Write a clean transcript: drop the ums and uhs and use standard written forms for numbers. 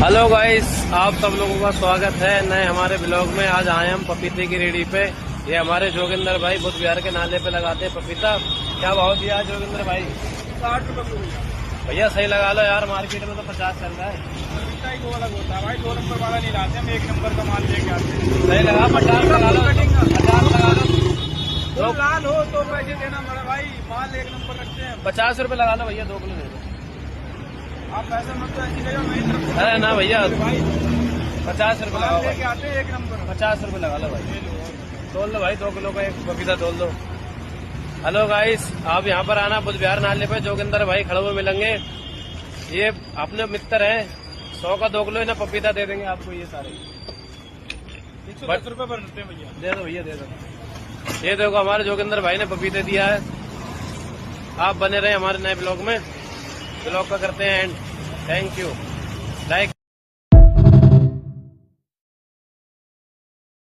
Hello guys, आप सब लोगों का स्वागत है नए हमारे ब्लॉग में। आज आए हम पपीते की रेडी पे। ये हमारे जोगिंदर भाई बुद्ध विहार के नाले पे लगाते हैं पपीता। क्या भाव दिया है जोगिंदर भाई? 60 रुपए। भैया सही लगा लो यार, मार्केट में तो 50 चल रहा है। पपीता ही वो अलग होता है भाई, 2 नंबर वाला नहीं लाते हम, 1 नंबर का माल लेके आते हैं। सही लगा, 50 लगा लो, 50 लगा लो। तो लाल हो तो पैसे देना पड़े भाई, माल 1 नंबर रखते हैं। 50 रुपए लगा लो भैया, 2 किलो दे दो। आप पैसे मत तो ऐसी जगह मेरी तरफ से अरे ना भैया, भाई 50 रुपए माल लगाओ लेके भाई, आते हैं 1 नंबर। 50 रुपए लगा लो भाई। तोल लो भाई, 2 किलो का एक पपीता तोल दो। हेलो गाइस, आप यहाँ पर आना बुद्ध विहार नाले पे, जोगिंदर भाई खड़े हुए मिलेंगे। ये अपने मित्र हैं, 100 का 2 किलो इन्हें पपीता दे देंगे आपको। ये सारे 110 रुपए बनते हैं भैया। दे दो भैया, दे दो। ये देखो हमारे जोगिंदर भाई ने पपीते दिया है। आप बने रहे हमारे नए ब्लॉग में। ब्लॉग का करते हैं एंड। Thank you. लाइक